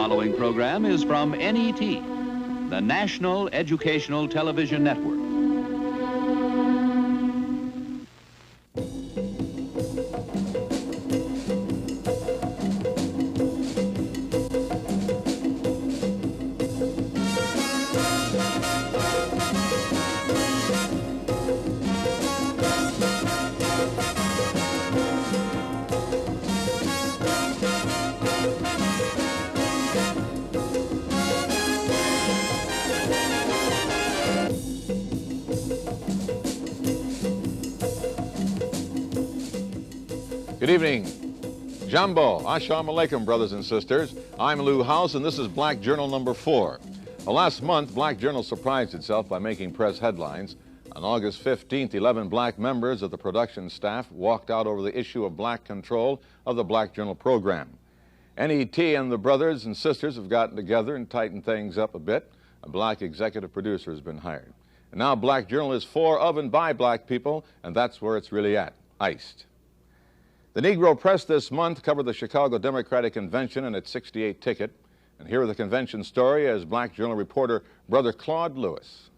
following program is from NET, the National Educational Television Network. Good evening. Jumbo, Assalamu alaikum, brothers and sisters. I'm Lou House, and this is Black Journal number 4. Well, last month, Black Journal surprised itself by making press headlines. On August 15th, 11 black members of the production staff walked out over the issue of black control of the Black Journal program. NET and the brothers and sisters have gotten together and tightened things up a bit. A black executive producer has been hired. And now Black Journal is for, of, and by black people, and that's where it's really at, iced. The Negro Press this month covered the Chicago Democratic Convention and its 68 ticket. And here are the convention story as Black Journal reporter Brother Claude Lewis.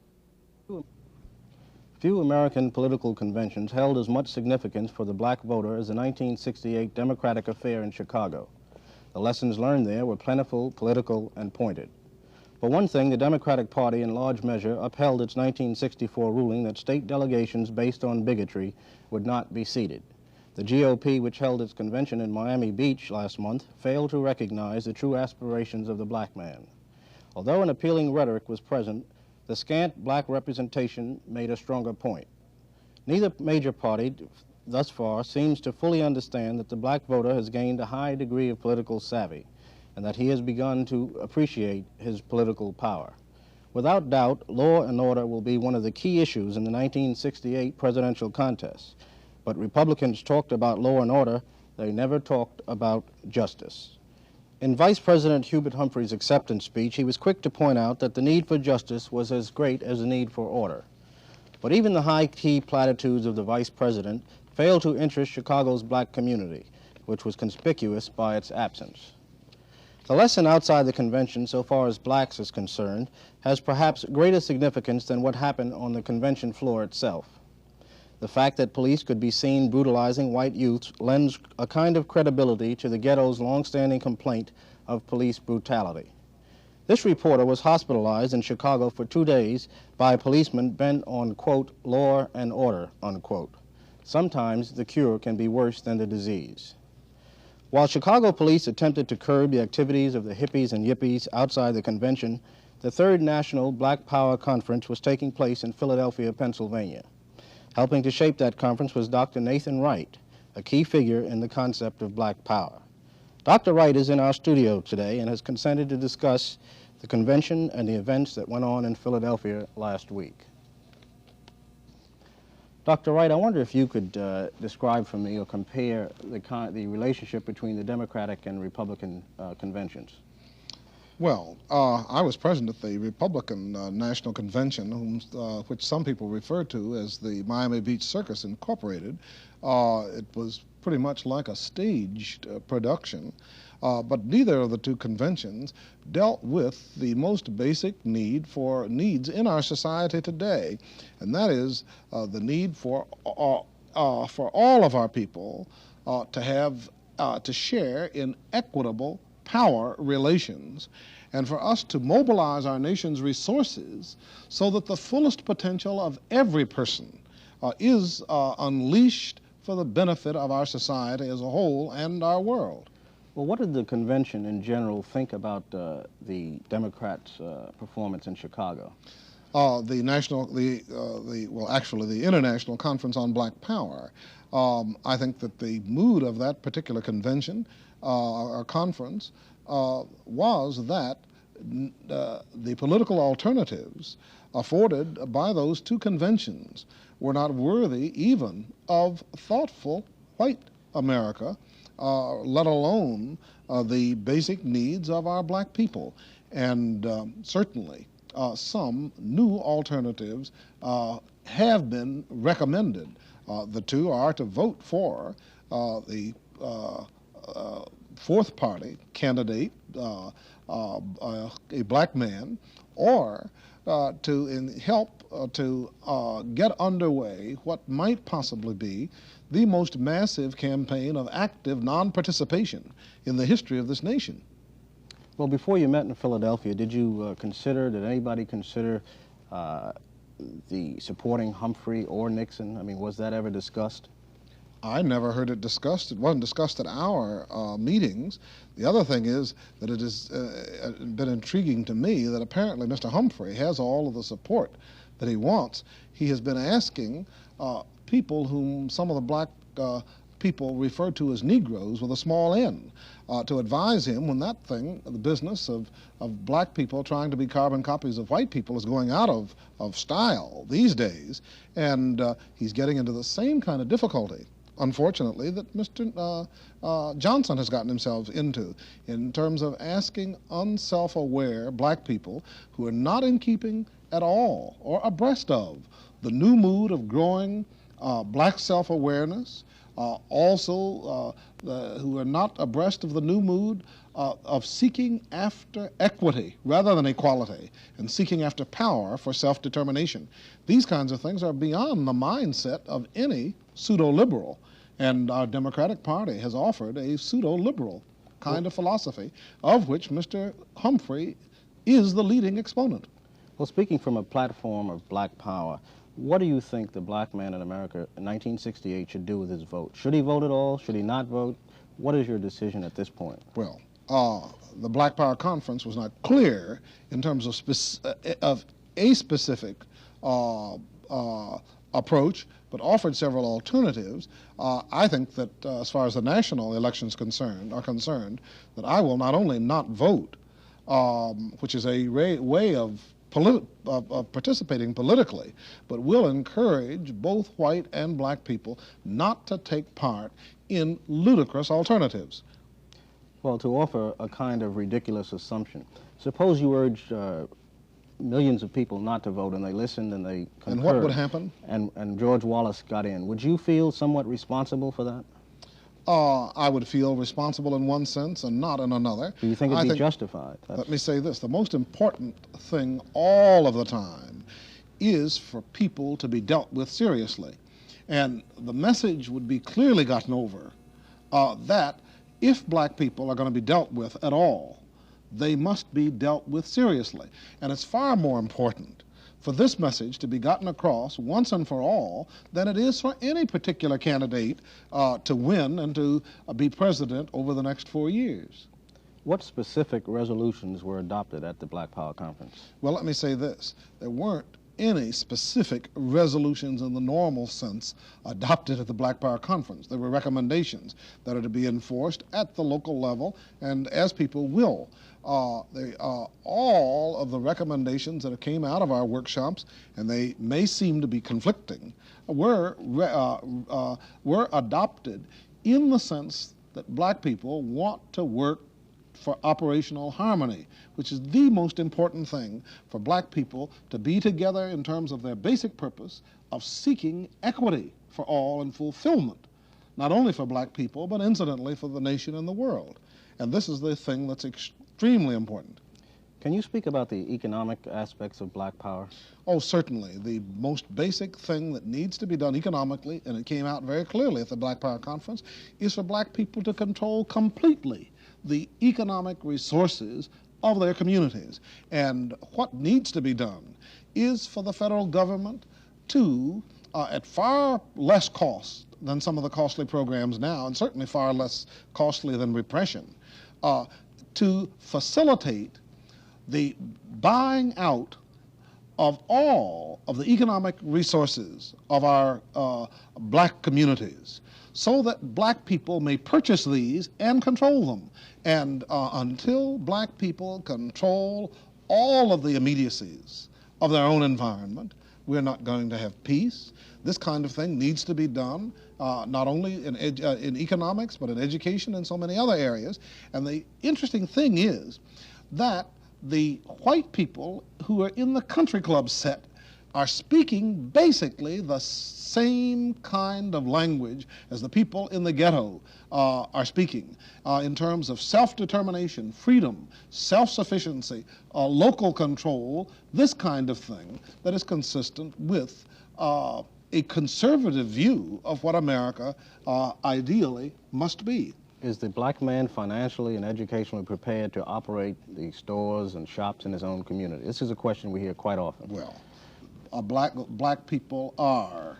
Few American political conventions held as much significance for the black voter as the 1968 Democratic affair in Chicago. The lessons learned there were plentiful, political, and pointed. For one thing, the Democratic Party in large measure upheld its 1964 ruling that state delegations based on bigotry would not be seated. The GOP, which held its convention in Miami Beach last month, failed to recognize the true aspirations of the black man. Although an appealing rhetoric was present, the scant black representation made a stronger point. Neither major party thus far seems to fully understand that the black voter has gained a high degree of political savvy and that he has begun to appreciate his political power. Without doubt, law and order will be one of the key issues in the 1968 presidential contest. But Republicans talked about law and order, they never talked about justice. In Vice President Hubert Humphrey's acceptance speech, he was quick to point out that the need for justice was as great as the need for order. But even the high-key platitudes of the Vice President failed to interest Chicago's black community, which was conspicuous by its absence. The lesson outside the convention, so far as blacks is concerned, has perhaps greater significance than what happened on the convention floor itself. The fact that police could be seen brutalizing white youths lends a kind of credibility to the ghetto's long-standing complaint of police brutality. This reporter was hospitalized in Chicago for 2 days by a policeman bent on, quote, law and order, unquote. Sometimes the cure can be worse than the disease. While Chicago police attempted to curb the activities of the hippies and yippies outside the convention, the third National Black Power Conference was taking place in Philadelphia, Pennsylvania. Helping to shape that conference was Dr. Nathan Wright, a key figure in the concept of black power. Dr. Wright is in our studio today and has consented to discuss the convention and the events that went on in Philadelphia last week. Dr. Wright, I wonder if you could describe for me or compare the relationship between the Democratic and Republican conventions. Well, I was present at the Republican National Convention, which some people refer to as the Miami Beach Circus Incorporated. It was pretty much like a staged production, but neither of the two conventions dealt with the most basic needs in our society today, and that is the need for all of our people to share in equitable power relations, and for us to mobilize our nation's resources so that the fullest potential of every person is unleashed for the benefit of our society as a whole and our world. Well, what did the convention in general think about the Democrats' performance in Chicago? The International Conference on Black Power. I think that the mood of that particular convention or conference was that the political alternatives afforded by those two conventions were not worthy even of thoughtful white America, let alone the basic needs of our black people. And certainly some new alternatives have been recommended. The two are to vote for fourth party candidate, a black man, or to help to get underway what might possibly be the most massive campaign of active non-participation in the history of this nation. Well, before you met in Philadelphia, did anybody consider the supporting Humphrey or Nixon? I mean, was that ever discussed? I never heard it discussed. It wasn't discussed at our meetings. The other thing is that it has been intriguing to me that apparently Mr. Humphrey has all of the support that he wants. He has been asking people whom some of the black people refer to as Negroes with a small n, to advise him when that thing, the business of black people trying to be carbon copies of white people, is going out of style these days. And he's getting into the same kind of difficulty, unfortunately, that Mr. Johnson has gotten himself into in terms of asking unself-aware black people who are not in keeping at all or abreast of the new mood of growing black self-awareness, also who are not abreast of the new mood of seeking after equity rather than equality, and seeking after power for self-determination. These kinds of things are beyond the mindset of any pseudo-liberal, and our Democratic Party has offered a pseudo-liberal kind of philosophy, of which Mr. Humphrey is the leading exponent. Well, speaking from a platform of black power, what do you think the black man in America in 1968 should do with his vote? Should he vote at all? Should he not vote? What is your decision at this point? Well, the Black Power Conference was not clear in terms of a specific approach, but offered several alternatives. I think that as far as the national elections are concerned, that I will not only not vote, which is a way of participating politically, but will encourage both white and black people not to take part in ludicrous alternatives. Well, to offer a kind of ridiculous assumption, suppose you urged millions of people not to vote, and they listened and they concurred. And what would happen? And George Wallace got in. Would you feel somewhat responsible for that? I would feel responsible in one sense and not in another. Do you think it'd be justified? Let me say this. The most important thing all of the time is for people to be dealt with seriously. And the message would be clearly gotten over that if black people are going to be dealt with at all, they must be dealt with seriously. And it's far more important for this message to be gotten across once and for all than it is for any particular candidate to win and to be president over the next 4 years. What specific resolutions were adopted at the Black Power Conference? Well, let me say this. There weren't any specific resolutions in the normal sense adopted at the Black Power Conference. There were recommendations that are to be enforced at the local level and as people will. All of the recommendations that came out of our workshops, and they may seem to be conflicting, were adopted in the sense that black people want to work for operational harmony, which is the most important thing for black people to be together in terms of their basic purpose of seeking equity for all and fulfillment, not only for black people, but incidentally for the nation and the world. And this is the thing that's extremely important. Can you speak about the economic aspects of black power? Oh, certainly. The most basic thing that needs to be done economically, and it came out very clearly at the Black Power Conference, is for black people to control completely the economic resources of their communities. And what needs to be done is for the federal government to, at far less cost than some of the costly programs now, and certainly far less costly than repression, to facilitate the buying out of all of the economic resources of our black communities, so that black people may purchase these and control them. And until black people control all of the immediacies of their own environment, we're not going to have peace. This kind of thing needs to be done not only in economics, but in education and so many other areas. And the interesting thing is that the white people who are in the country club set are speaking basically the same kind of language as the people in the ghetto are speaking in terms of self-determination, freedom, self-sufficiency, local control, this kind of thing that is consistent with a conservative view of what America ideally must be. Is the black man financially and educationally prepared to operate the stores and shops in his own community? This is a question we hear quite often. Well, black people are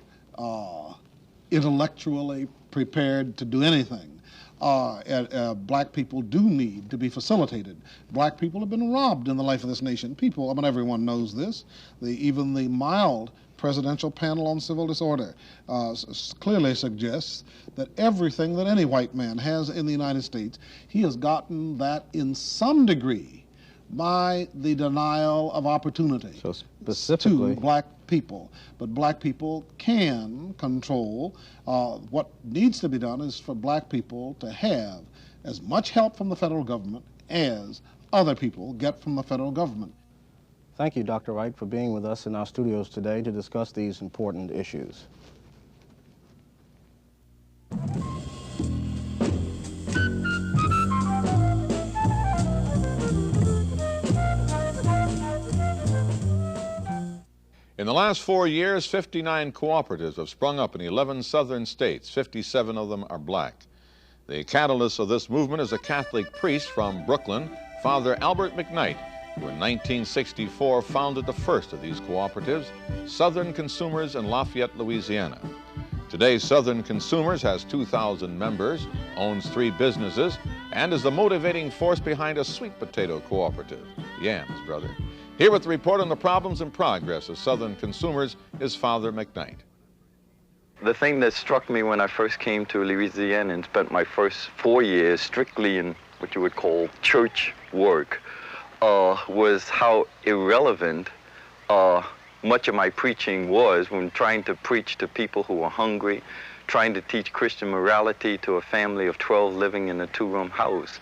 intellectually prepared to do anything. Black people do need to be facilitated. Black people have been robbed in the life of this nation. People, I mean, everyone knows this. Even the mild Presidential Panel on Civil Disorder clearly suggests that everything that any white man has in the United States, he has gotten that in some degree by the denial of opportunity so specifically to black people. But black people can control. What needs to be done is for black people to have as much help from the federal government as other people get from the federal government. Thank you, Dr. Wright, for being with us in our studios today to discuss these important issues. In the last 4 years, 59 cooperatives have sprung up in 11 southern states. 57 of them are black. The catalyst of this movement is a Catholic priest from Brooklyn, Father Albert McKnight, who in 1964 founded the first of these cooperatives, Southern Consumers in Lafayette, Louisiana. Today, Southern Consumers has 2,000 members, owns 3 businesses, and is the motivating force behind a sweet potato cooperative, Yams, brother. Here with the report on the problems and progress of Southern Consumers is Father McKnight. The thing that struck me when I first came to Louisiana and spent my first 4 years strictly in what you would call church work was how irrelevant much of my preaching was when trying to preach to people who were hungry, trying to teach Christian morality to a family of 12 living in a 2-room house.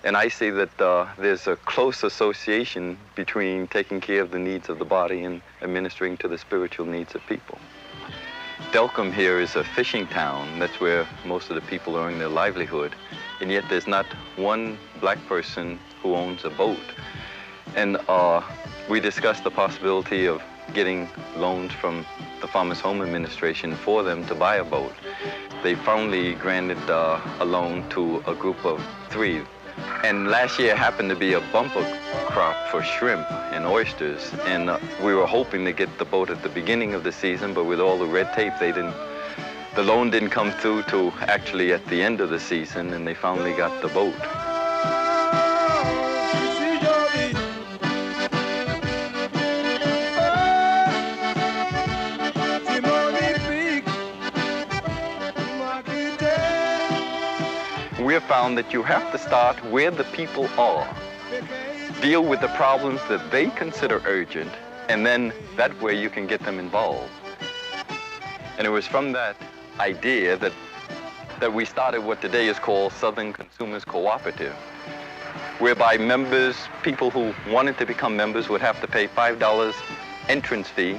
And I see that there's a close association between taking care of the needs of the body and administering to the spiritual needs of people. Delcombe here is a fishing town. That's where most of the people earn their livelihood. And yet there's not one black person who owns a boat. And we discussed the possibility of getting loans from the Farmers Home Administration for them to buy a boat. They finally granted a loan to a group of 3. And last year happened to be a bumper crop for shrimp and oysters. And we were hoping to get the boat at the beginning of the season, but with all the red tape, the loan didn't come through till actually at the end of the season, and they finally got the boat. We have found that you have to start where the people are, deal with the problems that they consider urgent, and then that way you can get them involved. And it was from that idea that we started what today is called Southern Consumers Cooperative, whereby members, people who wanted to become members would have to pay $5 entrance fee.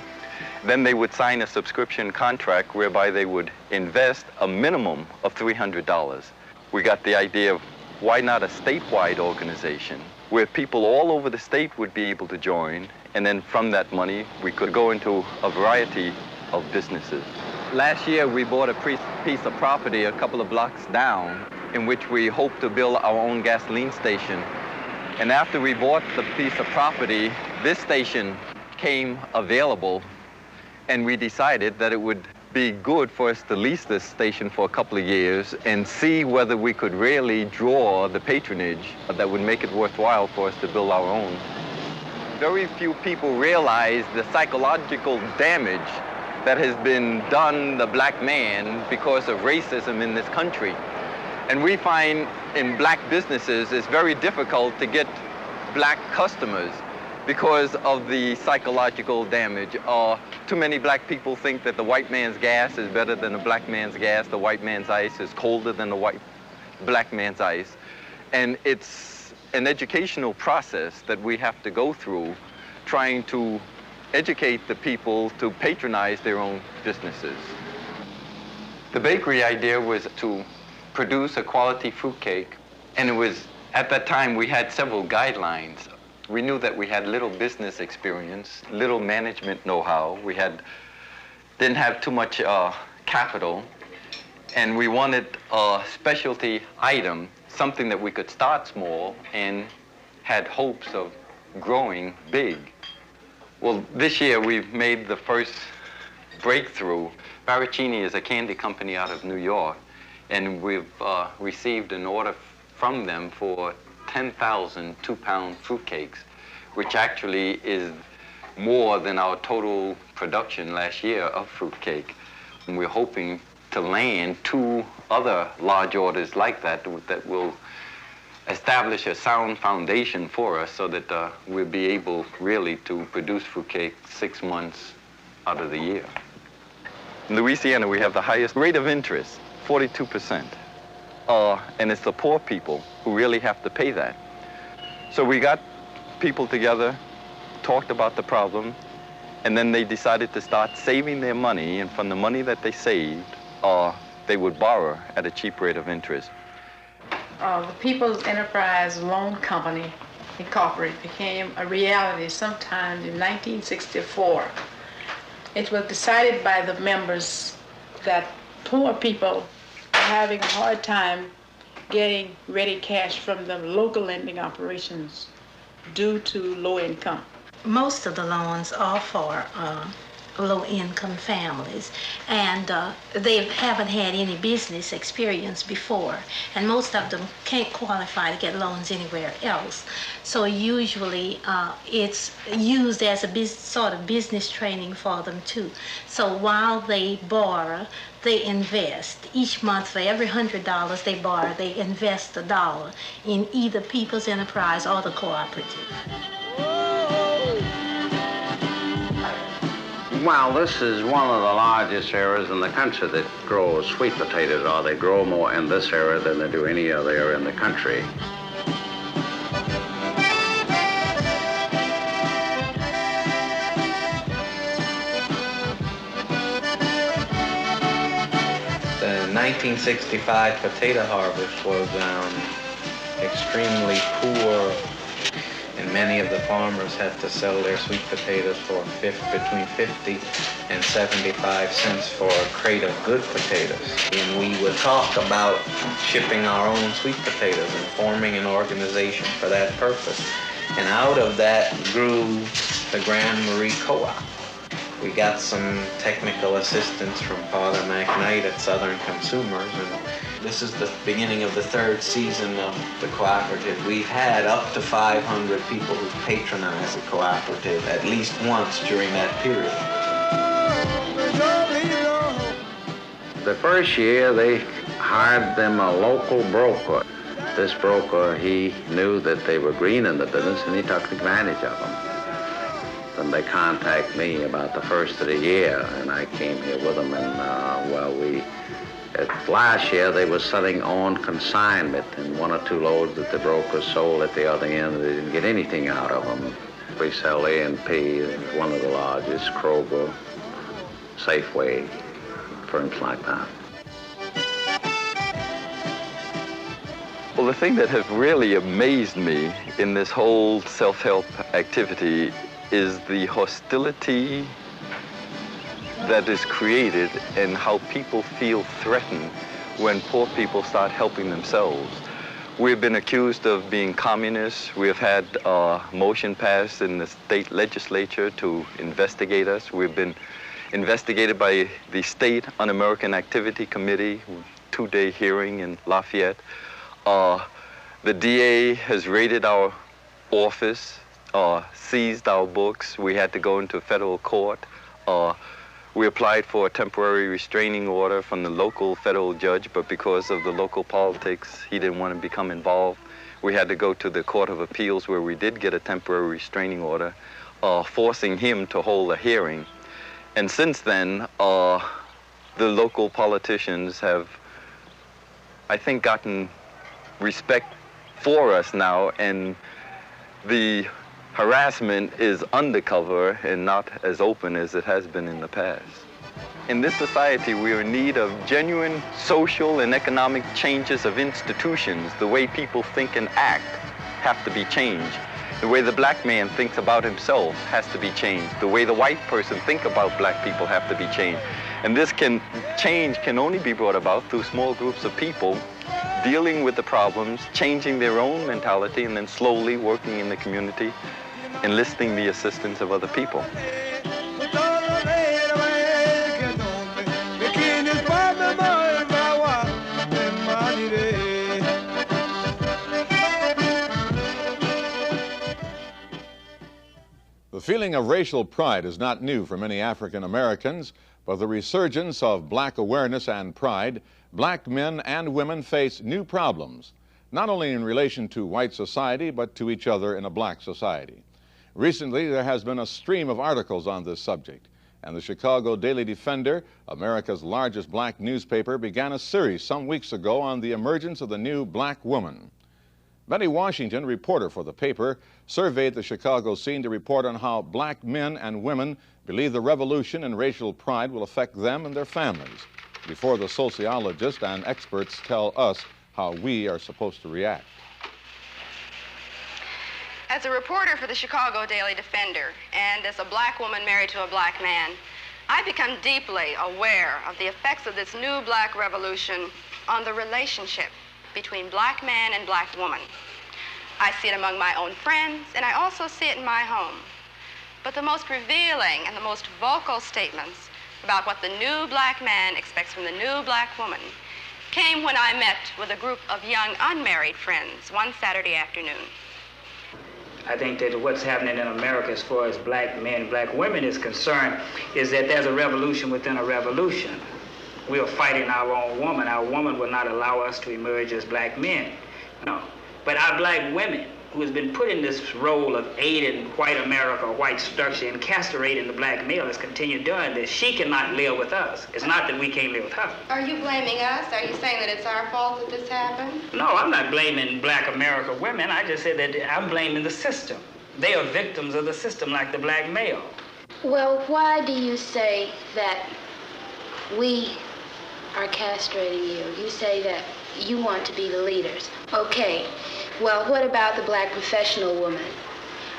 Then they would sign a subscription contract whereby they would invest a minimum of $300. We got the idea of why not a statewide organization where people all over the state would be able to join, and then from that money we could go into a variety of businesses. Last year we bought a piece of property a couple of blocks down in which we hope to build our own gasoline station. And after we bought the piece of property, this station came available, and we decided that it would be good for us to lease this station for a couple of years and see whether we could really draw the patronage that would make it worthwhile for us to build our own. Very few people realize the psychological damage that has been done the black man because of racism in this country. And we find in black businesses it's very difficult to get black customers because of the psychological damage. Too many black people think that the white man's gas is better than the black man's gas. The white man's ice is colder than the black man's ice. And it's an educational process that we have to go through, trying to educate the people to patronize their own businesses. The bakery idea was to produce a quality fruitcake, and it was, at that time, we had several guidelines. We knew that we had little business experience, little management know-how. We didn't have too much capital, and we wanted a specialty item, something that we could start small and had hopes of growing big. Well, this year we've made the first breakthrough. Barricini is a candy company out of New York, and we've received an order from them for 10,000 two-pound fruitcakes, which actually is more than our total production last year of fruitcake. And we're hoping to land 2 other large orders like that that will establish a sound foundation for us so that we'll be able really to produce fruitcake 6 months out of the year. In Louisiana, we have the highest rate of interest, 42%. And it's the poor people who really have to pay that. So we got people together, talked about the problem, and then they decided to start saving their money, and from the money that they saved, they would borrow at a cheap rate of interest. The People's Enterprise Loan Company, Incorporated, became a reality sometime in 1964. It was decided by the members that poor people are having a hard time getting ready cash from the local lending operations due to low income. Most of the loans are for low-income families, and they haven't had any business experience before, and most of them can't qualify to get loans anywhere else. So usually it's used as a sort of business training for them too. So while they borrow, they invest. Each month, for every $100 they borrow, they invest $1 in either People's Enterprise or the cooperative. Well, this is one of the largest areas in the country that grows sweet potatoes, or they grow more in this area than they do any other area in the country. The 1965 potato harvest was extremely poor, and many of the farmers had to sell their sweet potatoes for between 50 and 75 cents for a crate of good potatoes. And we would talk about shipping our own sweet potatoes and forming an organization for that purpose. And out of that grew the Grand Marie Co-op. We got some technical assistance from Father McKnight at Southern Consumers, and this is the beginning of the 3rd season of the cooperative. We've had up to 500 people who patronize the cooperative at least once during that period. The first year they hired them a local broker. This broker, he knew that they were green in the business, and he took advantage of them. Then they contacted me about the first of the year, and I came here with them, and last year they were selling on consignment, and 1 or 2 loads that the brokers sold at the other end, they didn't get anything out of them. We sell A&P, one of the largest, Kroger, Safeway, firms like that. Well, the thing that has really amazed me in this whole self-help activity is the hostility that is created and how people feel threatened when poor people start helping themselves. We've been accused of being communists. We've had a motion passed in the state legislature to investigate us. We've been investigated by the State Un-American Activity Committee, 2-day hearing in Lafayette. The DA has raided our office, seized our books. We had to go into federal court. We applied for a temporary restraining order from the local federal judge, but because of the local politics, he didn't want to become involved. We had to go to the Court of Appeals, where we did get a temporary restraining order, forcing him to hold a hearing. And since then, the local politicians have, I think, gotten respect for us now, and the harassment is undercover and not as open as it has been in the past. In this society, we are in need of genuine social and economic changes of institutions. The way people think and act have to be changed. The way the black man thinks about himself has to be changed. The way the white person thinks about black people have to be changed. And this change can only be brought about through small groups of people dealing with the problems, changing their own mentality, and then slowly working in the community, enlisting the assistance of other people. The feeling of racial pride is not new for many African Americans, but the resurgence of black awareness and pride, black men and women face new problems, not only in relation to white society, but to each other in a black society. Recently, there has been a stream of articles on this subject, and the Chicago Daily Defender, America's largest black newspaper, began a series some weeks ago on the emergence of the new black woman. Benny Washington, reporter for the paper, surveyed the Chicago scene to report on how black men and women believe the revolution in racial pride will affect them and their families, before the sociologists and experts tell us how we are supposed to react. As a reporter for the Chicago Daily Defender, and as a black woman married to a black man, I've become deeply aware of the effects of this new black revolution on the relationship between black man and black woman. I see it among my own friends, and I also see it in my home. But the most revealing and the most vocal statements about what the new black man expects from the new black woman came when I met with a group of young unmarried friends one Saturday afternoon. I think that what's happening in America as far as black men, black women is concerned is that there's a revolution within a revolution. We are fighting our own woman. Our woman will not allow us to emerge as black men. No. But our black women, who has been put in this role of aiding white America, white structure, and castrating the black male, has continued doing this. She cannot live with us. It's not that we can't live with her. Are you blaming us? Are you saying that it's our fault that this happened? No, I'm not blaming black America women. I just said that I'm blaming the system. They are victims of the system like the black male. Well, why do you say that we are castrating you? You say that you want to be the leaders. Okay, well, what about the black professional woman?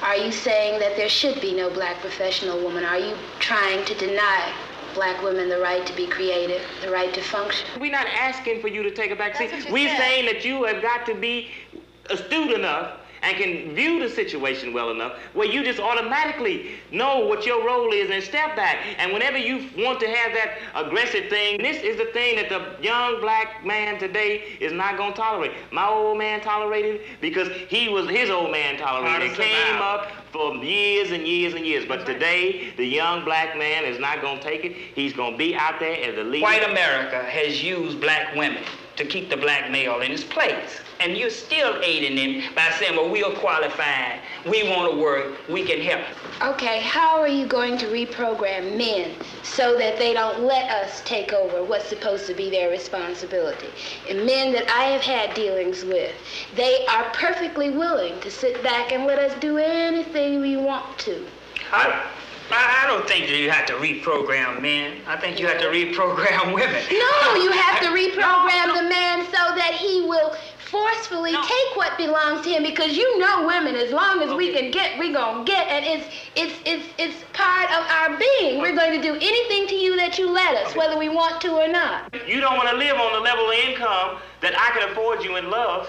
Are you saying that there should be no black professional woman? Are you trying to deny black women the right to be creative, the right to function? We're not asking for you to take a back seat. We're saying that you have got to be astute enough and can view the situation well enough where you just automatically know what your role is and step back. And whenever you want to have that aggressive thing, this is the thing that the young black man today is not going to tolerate. My old man tolerated it because his old man tolerated it. It came up for years and years and years. But today, the young black man is not going to take it. He's going to be out there as a leader. White America has used black women to keep the black male in his place. And you're still aiding him by saying, well, we are qualified, we want to work, we can help. Okay, how are you going to reprogram men so that they don't let us take over what's supposed to be their responsibility? And men that I have had dealings with, they are perfectly willing to sit back and let us do anything we want to. I don't think that you have to reprogram men. I think you have to reprogram women. No, you have to reprogram the man so that he will forcefully take what belongs to him, because you know women, as long as we can get, we're going to get, and it's part of our being. We're going to do anything to you that you let us, whether we want to or not. You don't want to live on the level of income that I can afford you and love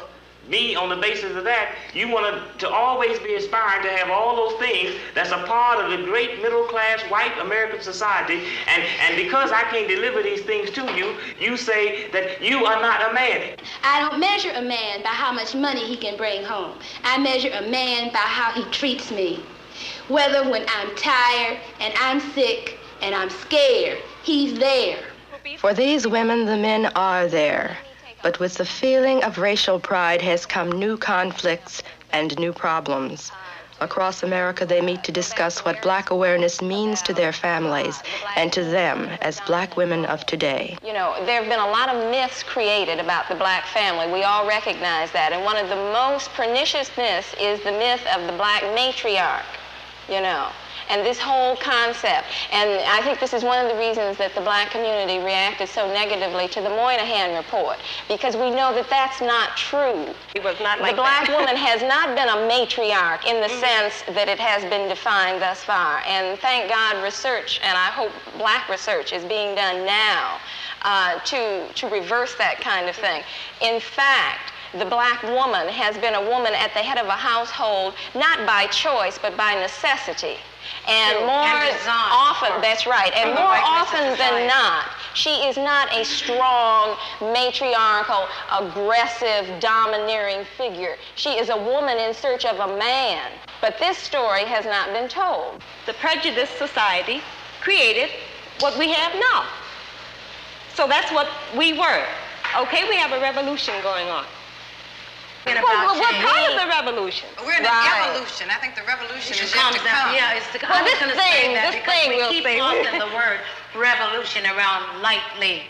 me on the basis of that. You want to always be aspiring to have all those things that's a part of the great middle-class white American society, and because I can't deliver these things to you, you say that you are not a man. I don't measure a man by how much money he can bring home. I measure a man by how he treats me. Whether when I'm tired and I'm sick and I'm scared, he's there. For these women, the men are there. But with the feeling of racial pride has come new conflicts and new problems. Across America, they meet to discuss what black awareness means to their families and to them as black women of today. You know, there have been a lot of myths created about the black family. We all recognize that. And one of the most pernicious myths is the myth of the black matriarch, you know. And this whole concept, and I think this is one of the reasons that the black community reacted so negatively to the Moynihan report, because we know that that's not true. It was not like the black woman has not been a matriarch in the sense that it has been defined thus far. And thank God research, and I hope black research is being done now to reverse that kind of thing. In fact, the black woman has been a woman at the head of a household, not by choice, but by necessity. And more often, that's right, and more often than not, she is not a strong, matriarchal, aggressive, domineering figure. She is a woman in search of a man. But this story has not been told. The prejudiced society created what we have now. So that's what we were. Okay, we have a revolution going on. We're part of the revolution. We're in an evolution. I think the revolution is yet to come. Yeah, it's the Well, this thing we'll keep say. tossing the word revolution around lightly.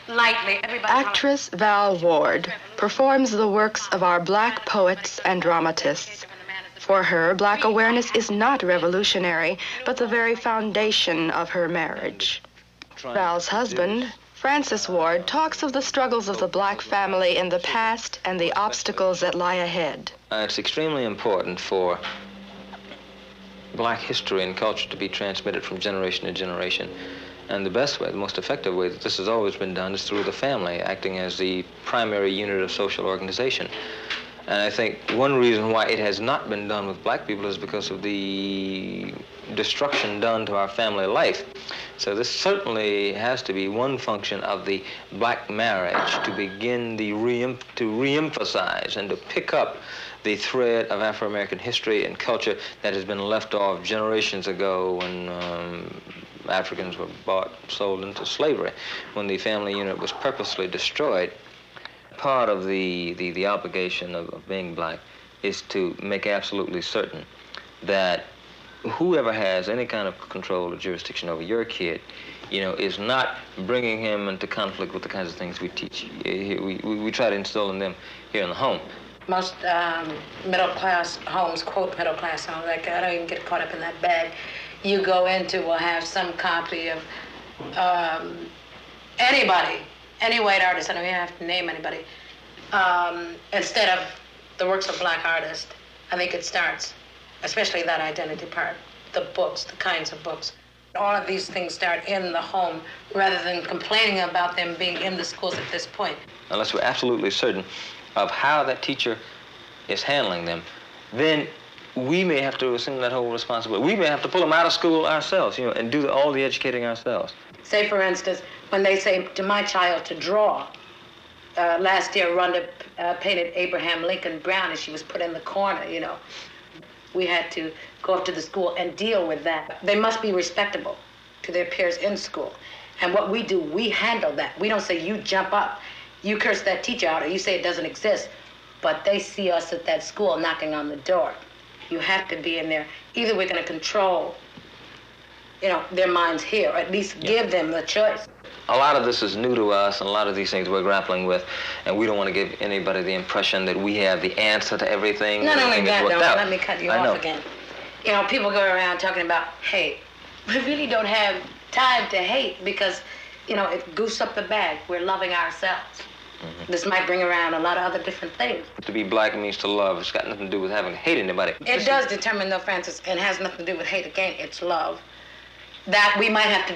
Everybody. Actress Val Ward performs the works of our black poets and dramatists. For her, black awareness is not revolutionary, but the very foundation of her marriage. Val's husband, Francis Ward, talks of the struggles of the black family in the past and the obstacles that lie ahead. It's extremely important for black history and culture to be transmitted from generation to generation. And the best way, the most effective way that this has always been done is through the family, acting as the primary unit of social organization. And I think one reason why it has not been done with black people is because of the destruction done to our family life. So this certainly has to be one function of the black marriage, to begin to re-emphasize and to pick up the thread of Afro-American history and culture that has been left off generations ago when Africans were sold into slavery, when the family unit was purposely destroyed. Part of the obligation of being black is to make absolutely certain that whoever has any kind of control or jurisdiction over your kid, you know, is not bringing him into conflict with the kinds of things we teach. We try to instill in them here in the home. Most middle-class homes, quote middle-class homes, like I don't even get caught up in that bag, you go into will have some copy of anybody, any white artist, I don't even have to name anybody, instead of the works of black artists. I think it starts, especially that identity part, the books, the kinds of books. All of these things start in the home rather than complaining about them being in the schools at this point. Unless we're absolutely certain of how that teacher is handling them, then we may have to assume that whole responsibility. We may have to pull them out of school ourselves, you know, and do all the educating ourselves. Say, for instance, when they say to my child to draw, last year Rhonda painted Abraham Lincoln brown and she was put in the corner, you know. We had to go up to the school and deal with that. They must be respectable to their peers in school. And what we do, we handle that. We don't say, you jump up, you curse that teacher out, or you say it doesn't exist. But they see us at that school knocking on the door. You have to be in there. Either we're going to control, you know, their minds here, or at least give them the choice. A lot of this is new to us, and a lot of these things we're grappling with, and we don't want to give anybody the impression that we have the answer to everything. Not only that, though, let me cut you off again. You know, people go around talking about hate. We really don't have time to hate because, you know, it goose up the bag. We're loving ourselves. Mm-hmm. This might bring around a lot of other different things. To be black means to love. It's got nothing to do with having to hate anybody. It does determine, though, Francis, and has nothing to do with hate again. It's love. That we might have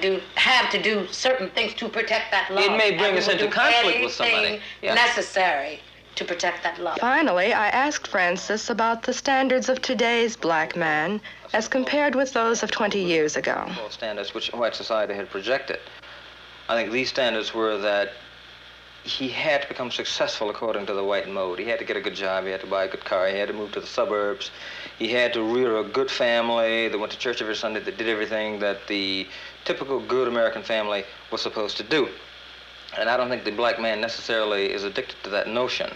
to do certain things to protect that love. It may bring us into conflict with somebody. Necessary to protect that love. Finally, I asked Francis about the standards of today's black man as compared with those of 20 years ago. Standards which white society had projected. I think these standards were that he had to become successful according to the white mode. He had to get a good job, he had to buy a good car, he had to move to the suburbs, he had to rear a good family that went to church every Sunday, that did everything that the typical good American family was supposed to do. And I don't think the black man necessarily is addicted to that notion.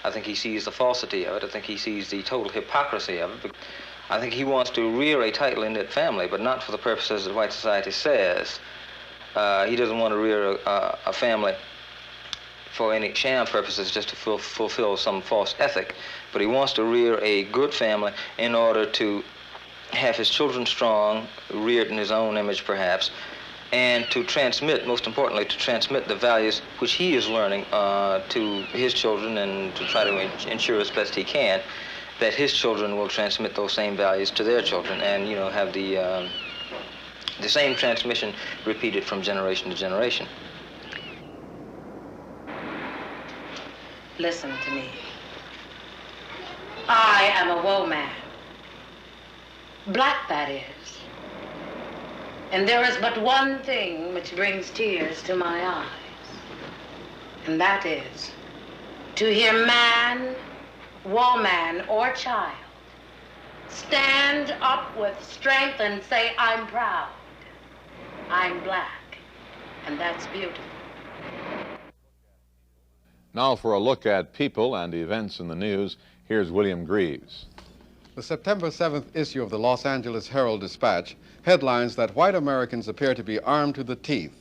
I think he sees the falsity of it. I think he sees the total hypocrisy of it. I think he wants to rear a tightly knit family, but not for the purposes that white society says. He doesn't want to rear a family for any sham purposes, just to fulfill some false ethic. But he wants to rear a good family in order to have his children strong, reared in his own image perhaps, and to transmit, most importantly, to transmit the values which he is learning to his children, and to try to ensure as best he can that his children will transmit those same values to their children, and, you know, have the same transmission repeated from generation to generation. Listen to me. I am a woman. Black, that is. And there is but one thing which brings tears to my eyes. And that is to hear man, woman, or child stand up with strength and say, I'm proud. I'm black. And that's beautiful. Now for a look at people and events in the news, here's William Greaves. The September 7th issue of the Los Angeles Herald-Dispatch headlines that white Americans appear to be armed to the teeth.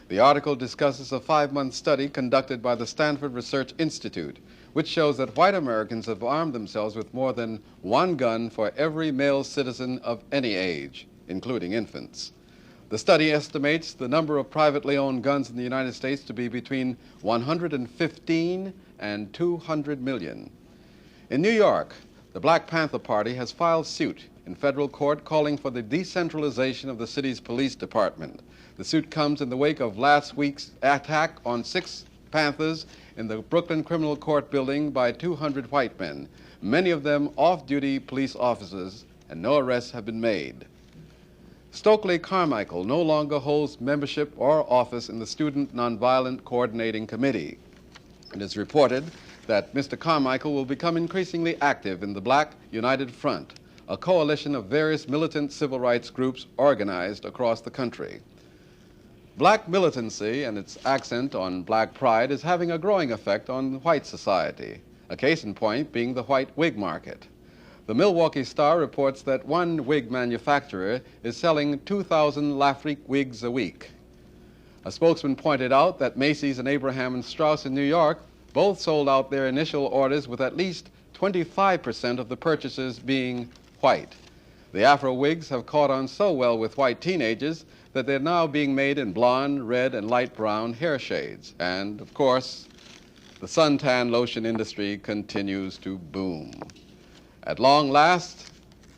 The article discusses a 5-month study conducted by the Stanford Research Institute, which shows that white Americans have armed themselves with more than one gun for every male citizen of any age, including infants. The study estimates the number of privately owned guns in the United States to be between 115 and 200 million. In New York, the Black Panther Party has filed suit in federal court calling for the decentralization of the city's police department. The suit comes in the wake of last week's attack on 6 Panthers in the Brooklyn Criminal Court building by 200 white men, many of them off-duty police officers, and no arrests have been made. Stokely Carmichael no longer holds membership or office in the Student Nonviolent Coordinating Committee. It is reported that Mr. Carmichael will become increasingly active in the Black United Front, a coalition of various militant civil rights groups organized across the country. Black militancy and its accent on black pride is having a growing effect on white society, a case in point being the white wig market. The Milwaukee Star reports that one wig manufacturer is selling 2,000 Lafrique wigs a week. A spokesman pointed out that Macy's and Abraham & Straus in New York both sold out their initial orders with at least 25% of the purchases being white. The Afro wigs have caught on so well with white teenagers that they're now being made in blonde, red, and light brown hair shades. And, of course, the suntan lotion industry continues to boom. At long last,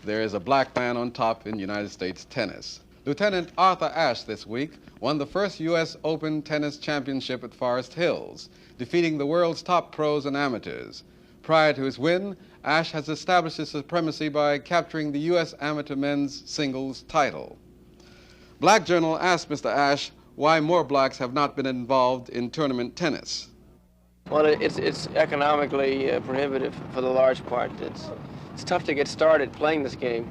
there is a black man on top in United States tennis. Lieutenant Arthur Ashe this week won the first U.S. Open Tennis Championship at Forest Hills, defeating the world's top pros and amateurs. Prior to his win, Ashe has established his supremacy by capturing the U.S. Amateur Men's Singles title. Black Journal asked Mr. Ashe why more blacks have not been involved in tournament tennis. Well, it's economically prohibitive for the large part. It's tough to get started playing this game.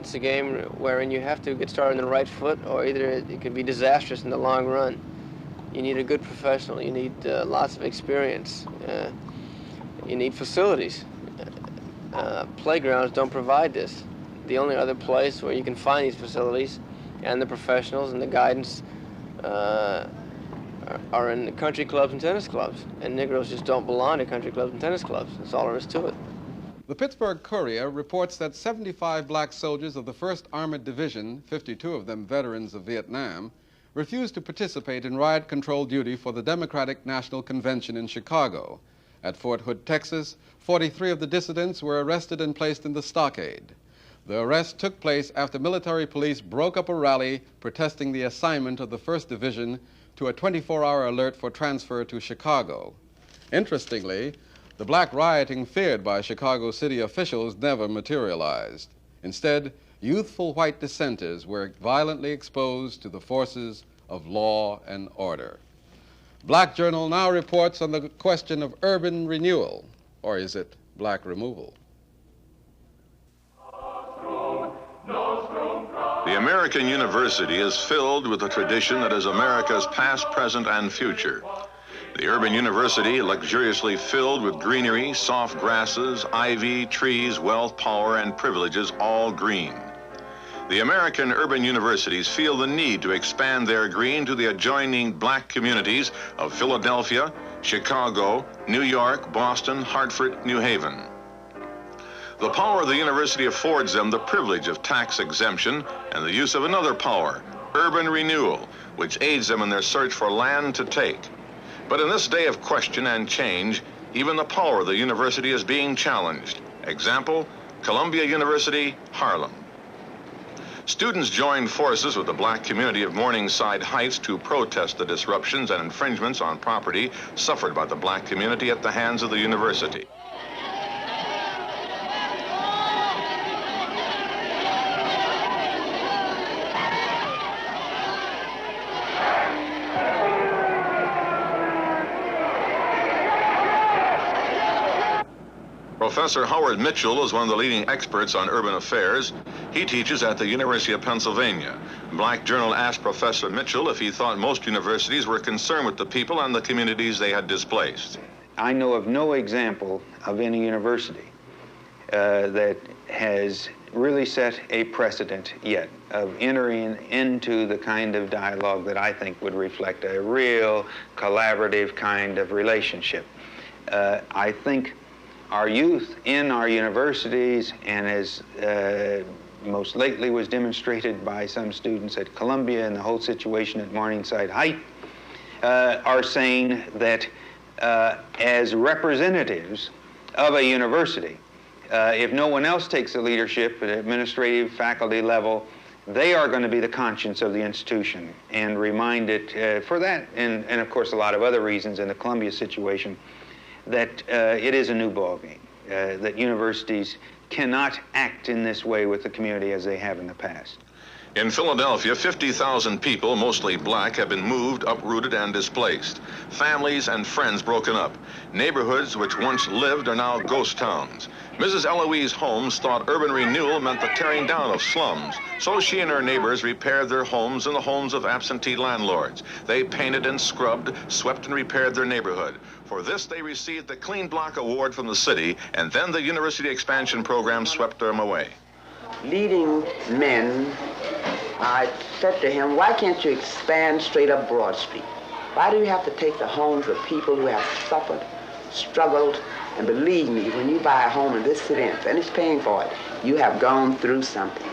It's a game wherein you have to get started on the right foot, or either it can be disastrous in the long run. You need a good professional. You need lots of experience. You need facilities. Playgrounds don't provide this. The only other place where you can find these facilities and the professionals and the guidance are in the country clubs and tennis clubs. And Negroes just don't belong to country clubs and tennis clubs. That's all there is to it. The Pittsburgh Courier reports that 75 black soldiers of the 1st Armored Division, 52 of them veterans of Vietnam, refused to participate in riot control duty for the Democratic National Convention in Chicago. At Fort Hood, Texas, 43 of the dissidents were arrested and placed in the stockade. The arrest took place after military police broke up a rally protesting the assignment of the 1st Division to a 24-hour alert for transfer to Chicago. Interestingly, the black rioting feared by Chicago city officials never materialized. Instead, youthful white dissenters were violently exposed to the forces of law and order. Black Journal now reports on the question of urban renewal, or is it black removal? The American university is filled with a tradition that is America's past, present, and future. The urban university, luxuriously filled with greenery, soft grasses, ivy, trees, wealth, power, and privileges, all green. The American urban universities feel the need to expand their green to the adjoining black communities of Philadelphia, Chicago, New York, Boston, Hartford, New Haven. The power of the university affords them the privilege of tax exemption and the use of another power, urban renewal, which aids them in their search for land to take. But in this day of question and change, even the power of the university is being challenged. Example, Columbia University, Harlem. Students joined forces with the black community of Morningside Heights to protest the disruptions and infringements on property suffered by the black community at the hands of the university. Professor Howard Mitchell is one of the leading experts on urban affairs. He teaches at the University of Pennsylvania. Black Journal asked Professor Mitchell if he thought most universities were concerned with the people and the communities they had displaced. I know of no example of any university that has really set a precedent yet of entering into the kind of dialogue that I think would reflect a real collaborative kind of relationship. I think our youth in our universities, and as most lately was demonstrated by some students at Columbia and the whole situation at Morningside Heights, are saying that as representatives of a university, if no one else takes the leadership at administrative faculty level, they are going to be the conscience of the institution and remind it for that, and of course a lot of other reasons in the Columbia situation, that it is a new ballgame, that universities cannot act in this way with the community as they have in the past. In Philadelphia, 50,000 people, mostly black, have been moved, uprooted, and displaced. Families and friends broken up. Neighborhoods which once lived are now ghost towns. Mrs. Eloise Holmes thought urban renewal meant the tearing down of slums, so she and her neighbors repaired their homes and the homes of absentee landlords. They painted and scrubbed, swept and repaired their neighborhood. For this, they received the Clean Block Award from the city, and then the university expansion program swept them away. Leading men, I said to him, why can't you expand straight up Broad Street? Why do you have to take the homes of people who have suffered, struggled, and believe me, when you buy a home in this city and finish paying for it, you have gone through something.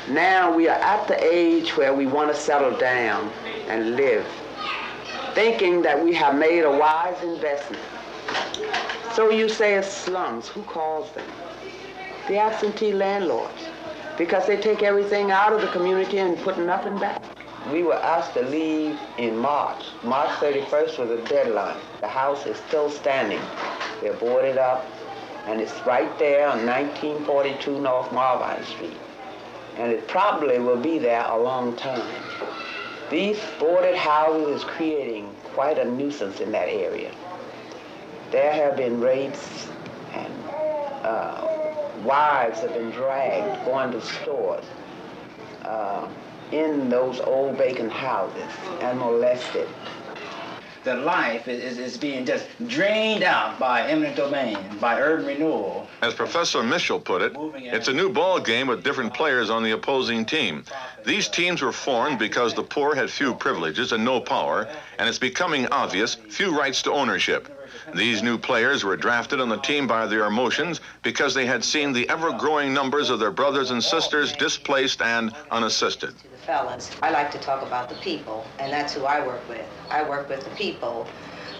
Now we are at the age where we want to settle down and live, thinking that we have made a wise investment. So you say it's slums. Who calls them? The absentee landlords, because they take everything out of the community and put nothing back. We were asked to leave in March. March 31st was the deadline. The house is still standing. They're boarded up, and it's right there on 1942 North Marvine Street. And it probably will be there a long time. These boarded houses is creating quite a nuisance in that area. There have been rapes, and wives have been dragged going to stores in those old vacant houses and molested. The life is being just drained out by eminent domain, by urban renewal. As Professor Mitchell put it, it's a new ball game with different players on the opposing team. These teams were formed because the poor had few privileges and no power, and it's becoming obvious, few rights to ownership. These new players were drafted on the team by their emotions because they had seen the ever-growing numbers of their brothers and sisters displaced and unassisted. Fellas, I like to talk about the people, and that's who I work with. I work with the people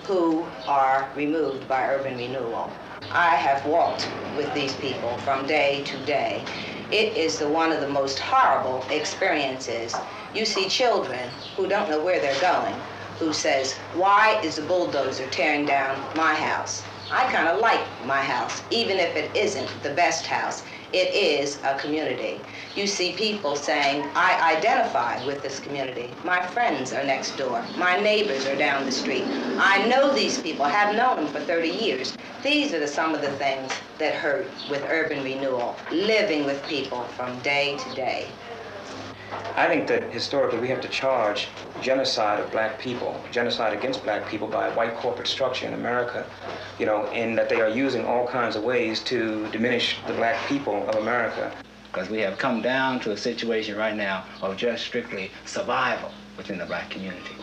who are removed by urban renewal. I have walked with these people from day to day. It is one of the most horrible experiences. You see children who don't know where they're going, who says, why is the bulldozer tearing down my house? I kind of like my house, even if it isn't the best house. It is a community. You see people saying, I identify with this community. My friends are next door. My neighbors are down the street. I know these people, have known them for 30 years. These are some of the things that hurt with urban renewal, living with people from day to day. I think that historically we have to charge genocide of black people, genocide against black people by a white corporate structure in America, you know, in that they are using all kinds of ways to diminish the black people of America. Because we have come down to a situation right now of just strictly survival within the black community.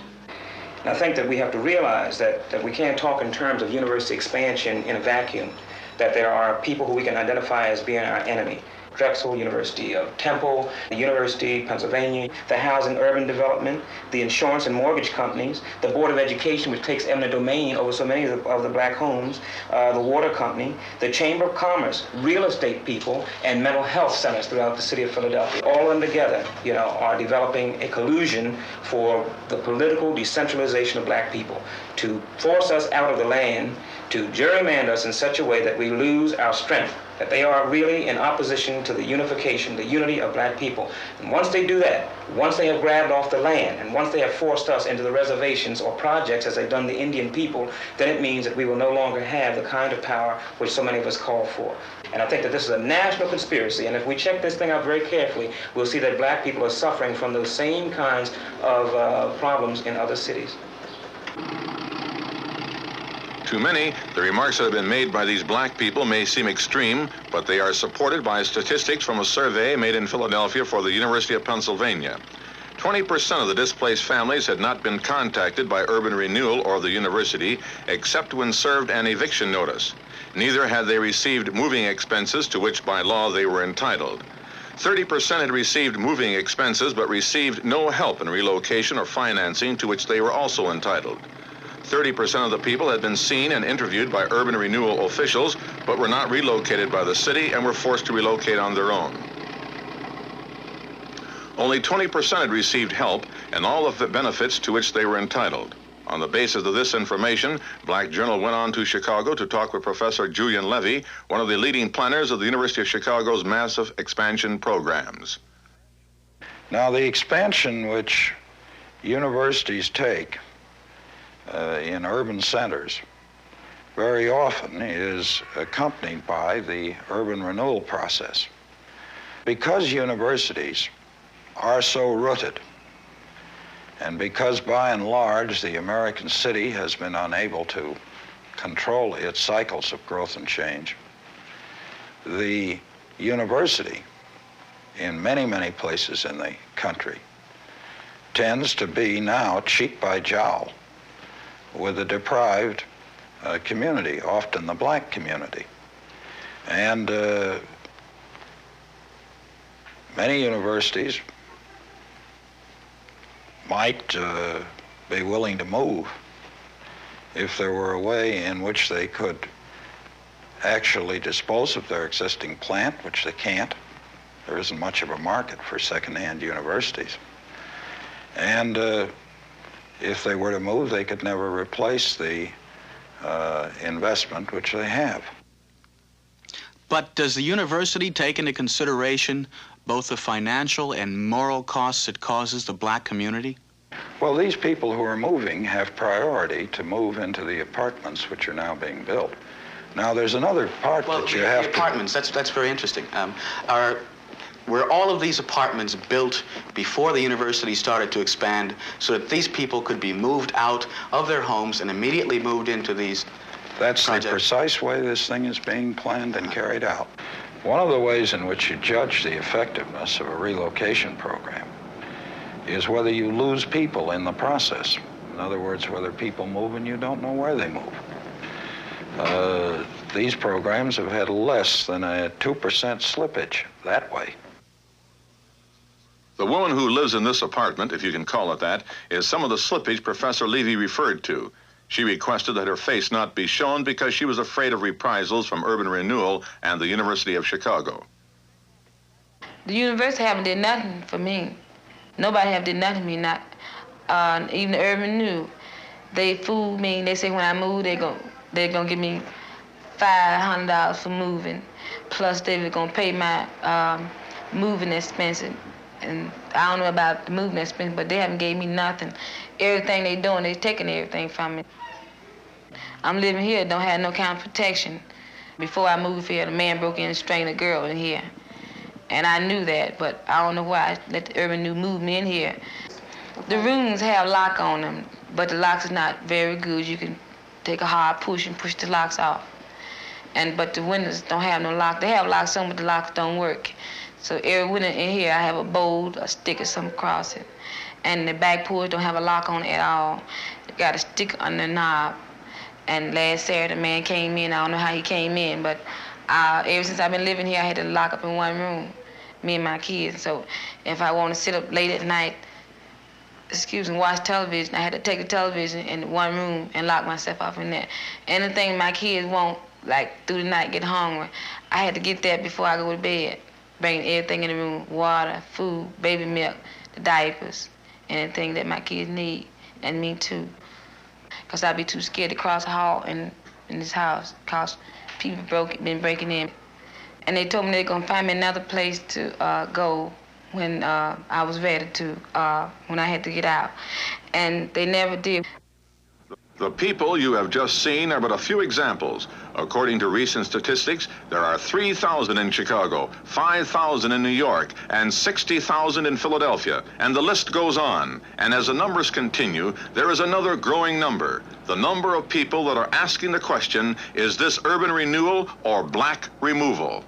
And I think that we have to realize that we can't talk in terms of university expansion in a vacuum, that there are people who we can identify as being our enemy. Drexel, University of Temple, the University, Pennsylvania, the housing urban development, the insurance and mortgage companies, the Board of Education, which takes eminent domain over so many of the black homes, the water company, the Chamber of Commerce, real estate people, and mental health centers throughout the city of Philadelphia. All of them together, you know, are developing a collusion for the political decentralization of black people, to force us out of the land, to gerrymander us in such a way that we lose our strength, that they are really in opposition to the unification, the unity of black people. And once they do that, once they have grabbed off the land, and once they have forced us into the reservations or projects as they've done the Indian people, then it means that we will no longer have the kind of power which so many of us call for. And I think that this is a national conspiracy, and if we check this thing out very carefully, we'll see that black people are suffering from those same kinds of problems in other cities. To many, the remarks that have been made by these black people may seem extreme, but they are supported by statistics from a survey made in Philadelphia for the University of Pennsylvania. 20% of the displaced families had not been contacted by urban renewal or the university except when served an eviction notice. Neither had they received moving expenses to which by law they were entitled. 30% had received moving expenses but received no help in relocation or financing to which they were also entitled. 30% of the people had been seen and interviewed by urban renewal officials, but were not relocated by the city and were forced to relocate on their own. Only 20% had received help and all of the benefits to which they were entitled. On the basis of this information, Black Journal went on to Chicago to talk with Professor Julian Levy, one of the leading planners of the University of Chicago's massive expansion programs. Now, the expansion which universities take in urban centers very often is accompanied by the urban renewal process. Because universities are so rooted, and because by and large the American city has been unable to control its cycles of growth and change, the university in many, many places in the country tends to be now cheek by jowl with a deprived community, often the black community. And many universities might be willing to move if there were a way in which they could actually dispose of their existing plant, which they can't. There isn't much of a market for second-hand universities. And if they were to move, they could never replace the investment which they have. But does the university take into consideration both the financial and moral costs it causes the black community? Well, these people who are moving have priority to move into the apartments which are now being built. Now, there's another part that you have to... Well, apartments, that's very interesting. Were all of these apartments built before the university started to expand so that these people could be moved out of their homes and immediately moved into these That's projects? The precise way this thing is being planned and carried out. One of the ways in which you judge the effectiveness of a relocation program is whether you lose people in the process. In other words, whether people move and you don't know where they move. These programs have had less than a 2% slippage that way. The woman who lives in this apartment, if you can call it that, is some of the slippage Professor Levy referred to. She requested that her face not be shown because she was afraid of reprisals from urban renewal and the University of Chicago. The university haven't did nothing for me. Nobody have did nothing to me, not even the urban renewal. They fooled me. They say when I move, they're gonna give me $500 for moving, plus they were gonna pay my moving expenses. And I don't know about the moving expense, but they haven't gave me nothing. Everything they doing, they taking everything from me. I'm living here, don't have no kind of protection. Before I moved here, the man broke in and strained a girl in here. And I knew that, but I don't know why I let the urban renewal move me in here. The rooms have lock on them, but the locks are not very good. You can take a hard push and push the locks off. But the windows don't have no lock. They have locks on, but the locks don't work. So every window in here, I have a bolt, a stick, or something across it. And the back porch don't have a lock on it at all. It got a stick on the knob. And last Saturday, a man came in. I don't know how he came in, but ever since I've been living here, I had to lock up in one room, me and my kids. So if I want to sit up late at night, watch television, I had to take the television in one room and lock myself off in there. Anything my kids want, like through the night, get hungry, I had to get that before I go to bed. Bring everything in the room, water, food, baby milk, the diapers, anything that my kids need, and me too. Because I'd be too scared to cross the hall in this house, because people been breaking in. And they told me they're gonna find me another place to go when I was ready to, when I had to get out. And they never did. The people you have just seen are but a few examples. According to recent statistics, there are 3,000 in Chicago, 5,000 in New York, and 60,000 in Philadelphia. And the list goes on. And as the numbers continue, there is another growing number. The number of people that are asking the question, is this urban renewal or black removal?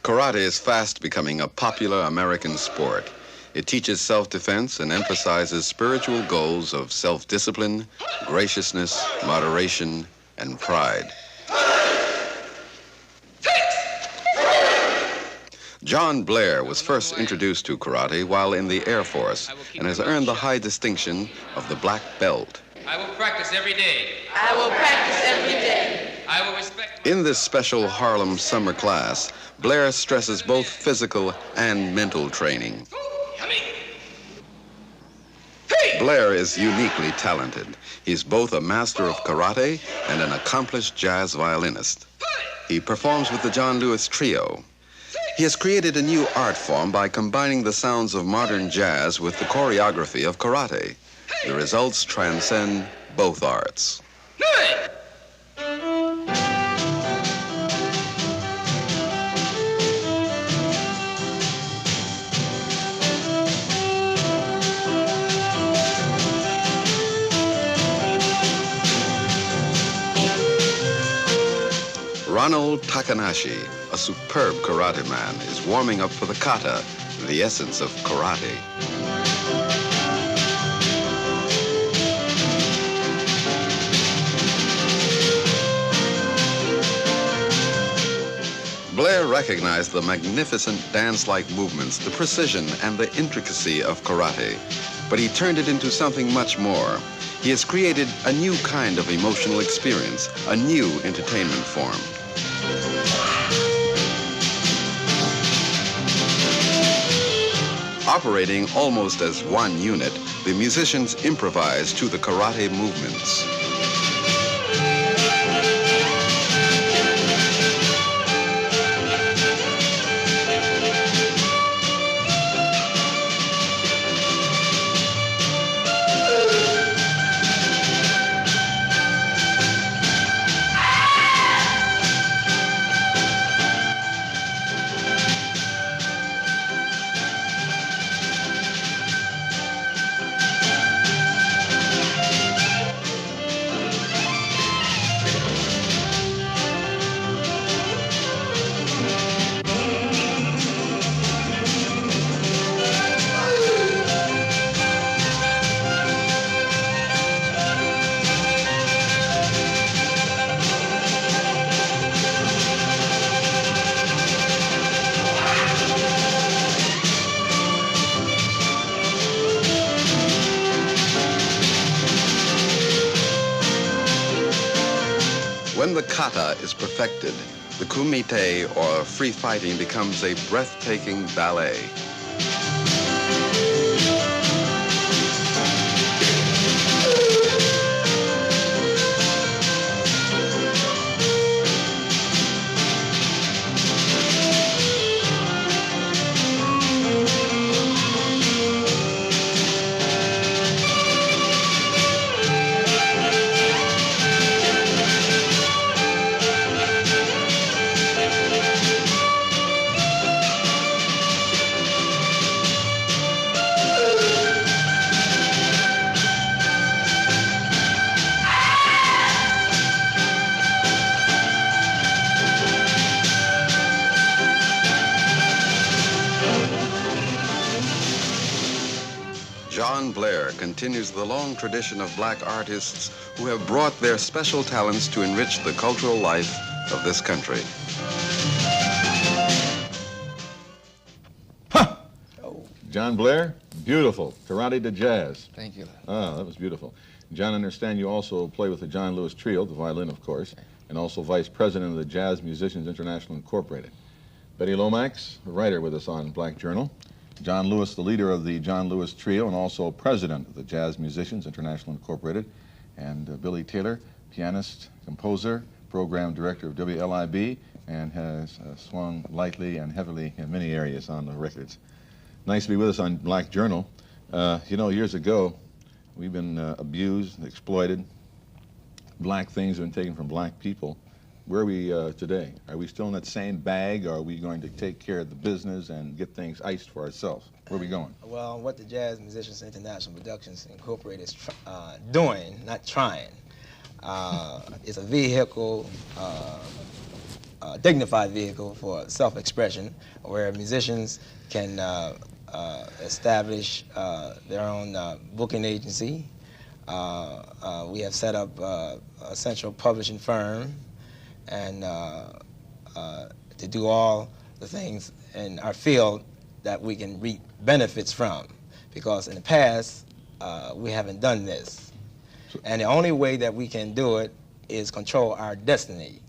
Karate is fast becoming a popular American sport. It teaches self-defense and emphasizes spiritual goals of self-discipline, graciousness, moderation, and pride. John Blair was first introduced to karate while in the Air Force and has earned the high distinction of the black belt. I will practice every day. I will practice every day. I will respect. In this special Harlem summer class, Blair stresses both physical and mental training. Blair is uniquely talented. He's both a master of karate and an accomplished jazz violinist. He performs with the John Lewis Trio. He has created a new art form by combining the sounds of modern jazz with the choreography of karate. The results transcend both arts. Ronald Takanashi, a superb karate man, is warming up for the kata, the essence of karate. Blair recognized the magnificent dance-like movements, the precision and the intricacy of karate, but he turned it into something much more. He has created a new kind of emotional experience, a new entertainment form. Operating almost as one unit, the musicians improvise to the karate movements. When the kata is perfected, the kumite, or free fighting, becomes a breathtaking ballet. John Blair continues the long tradition of black artists who have brought their special talents to enrich the cultural life of this country. John Blair, beautiful. Karate to jazz. Thank you. Ah, that was beautiful. John, I understand you also play with the John Lewis Trio, the violin, of course, and also vice president of the Jazz Musicians International Incorporated. Betty Lomax, a writer with us on Black Journal. John Lewis, the leader of the John Lewis Trio and also president of the Jazz Musicians International Incorporated. And Billy Taylor, pianist, composer, program director of WLIB, and has swung lightly and heavily in many areas on the records. Nice to be with us on Black Journal. You know, years ago, we've been abused, exploited. Black things have been taken from black people. Where are we today? Are we still in that same bag, or are we going to take care of the business and get things iced for ourselves? Where are we going? Well, what the Jazz Musicians International Productions Incorporated is doing, not trying, is a vehicle, dignified vehicle for self-expression, where musicians can establish their own booking agency. We have set up a central publishing firm, and to do all the things in our field that we can reap benefits from. Because in the past, we haven't done this. And the only way that we can do it is control our destiny.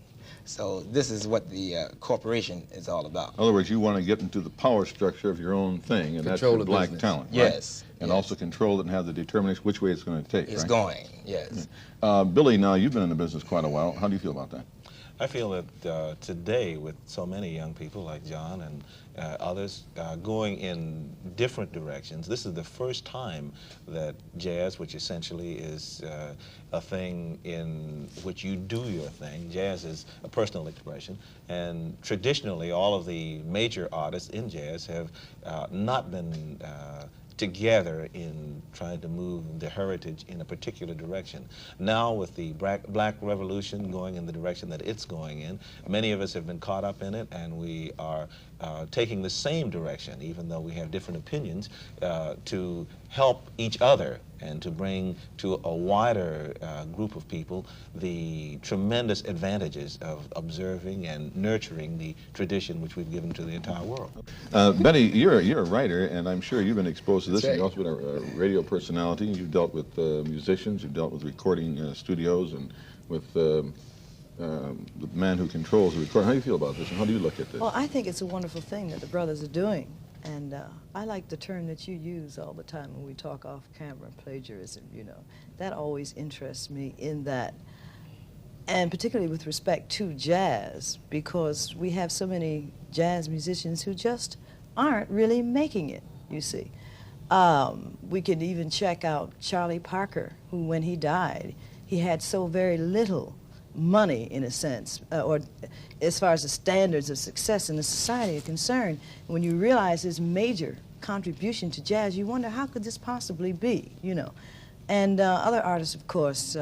So this is what the corporation is all about. In other words, you want to get into the power structure of your own thing, and Control that's your black business. talent, right? Yes. And yes. also control it and have the determination which way it's going to take, It's right? going, yes. Billy, now you've been in the business quite a while. How do you feel about that? I feel that today, with so many young people like John and others going in different directions, this is the first time that jazz, which essentially is a thing in which you do your thing, jazz is a personal expression, and traditionally all of the major artists in jazz have not been together in trying to move the heritage in a particular direction. Now with the black revolution going in the direction that it's going in, many of us have been caught up in it, and we are taking the same direction, even though we have different opinions, to help each other and to bring to a wider group of people the tremendous advantages of observing and nurturing the tradition which we've given to the entire world. Benny, you're a writer, and I'm sure you've been exposed to this. That's You've also been a radio personality. You've dealt with musicians. You've dealt with recording studios and with the man who controls the recording. How do you feel about this, and how do you look at this? Well, I think it's a wonderful thing that the brothers are doing. And I like the term that you use all the time when we talk off camera, plagiarism, you know. That always interests me in that. And particularly with respect to jazz, because we have so many jazz musicians who just aren't really making it, you see. We could even check out Charlie Parker, who when he died, he had so very little money, in a sense, or as far as the standards of success in the society are concerned. When you realize his major contribution to jazz, you wonder, how could this possibly be, you know? And other artists, of course,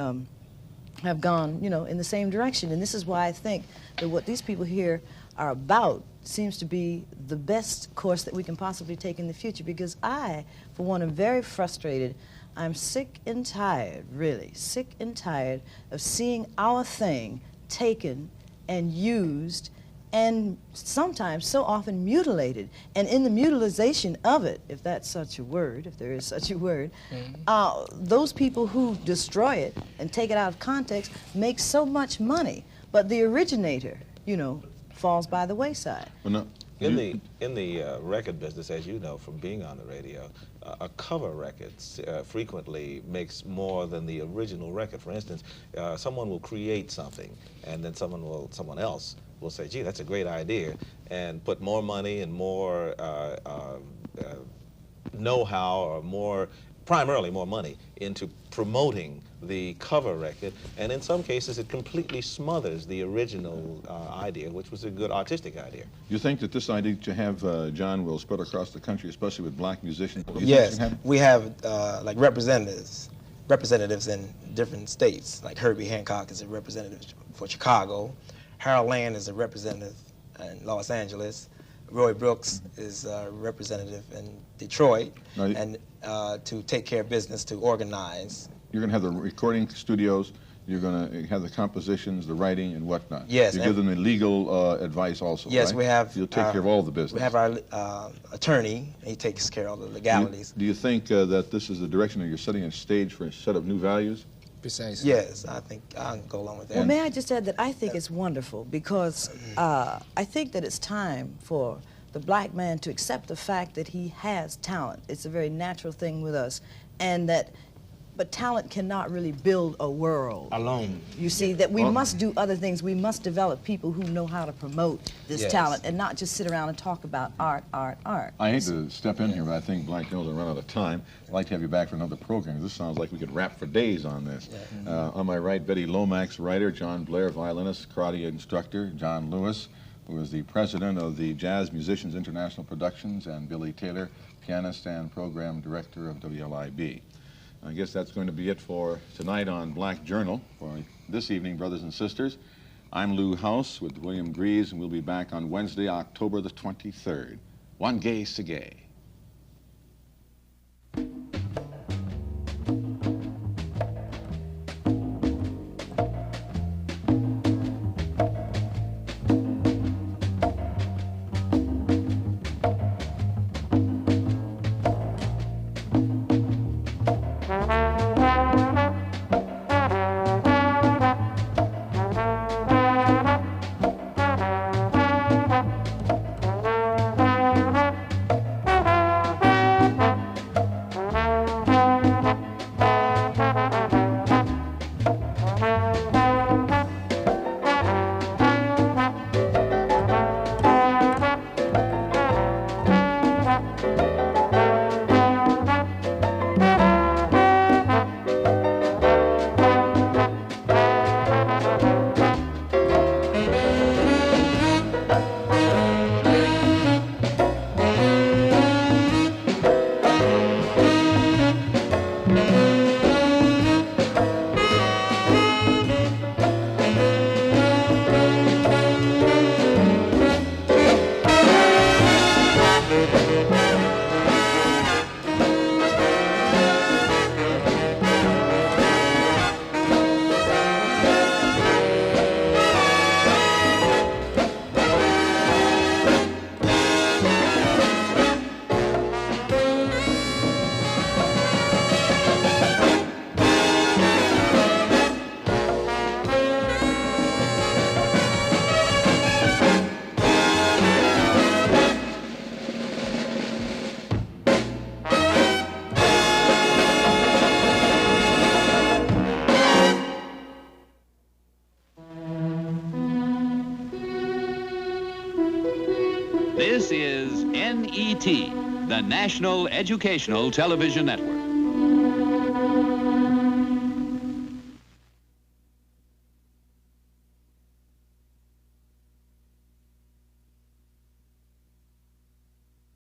have gone, you know, in the same direction. And this is why I think that what these people here are about seems to be the best course that we can possibly take in the future, because I, for one, am very frustrated. I'm sick and tired, really, sick and tired of seeing our thing taken and used and sometimes so often mutilated. And in the mutilization of it, if that's such a word, if there is such a word, those people who destroy it and take it out of context make so much money. But the originator, you know, falls by the wayside. Well, no. In the record business, as you know from being on the radio, a cover record frequently makes more than the original record. For instance, someone will create something, and then someone else will say, "Gee, that's a great idea," and put more money and more know-how, or primarily more money into promoting the cover record, and in some cases it completely smothers the original idea, which was a good artistic idea. You think that this idea to have John will spread across the country, especially with black musicians? Yes, we have like representatives in different states. Like Herbie Hancock is a representative for Chicago. Harold Land is a representative in Los Angeles. Roy Brooks is a representative in Detroit, and to take care of business, to organize. You're going to have the recording studios, you're going to have the compositions, the writing, and whatnot. Yes. You give them the legal advice also, yes, right? we have. You'll take care of all the business. We have our attorney. He takes care of all the legalities. Do you think that this is the direction that you're setting a stage for a set of new values? Precisely. Yes, I think I'll go along with that. Well, may I just add that I think it's wonderful because I think that it's time for the black man to accept the fact that he has talent. It's a very natural thing with us, but talent cannot really build a world alone. You see, that we must do other things. We must develop people who know how to promote this talent and not just sit around and talk about art, art, art. I hate to step in here, but I think Black Jones will run out of time. I'd like to have you back for another program. This sounds like we could rap for days on this. On my right, Betty Lomax, writer, John Blair, violinist, karate instructor, John Lewis, who is the president of the Jazz Musicians International Productions, and Billy Taylor, pianist and program director of WLIB. I guess that's going to be it for tonight on Black Journal. For this evening, brothers and sisters, I'm Lou House with William Greaves, and we'll be back on Wednesday, October the 23rd. One gay sagay. This is NET, the National Educational Television Network.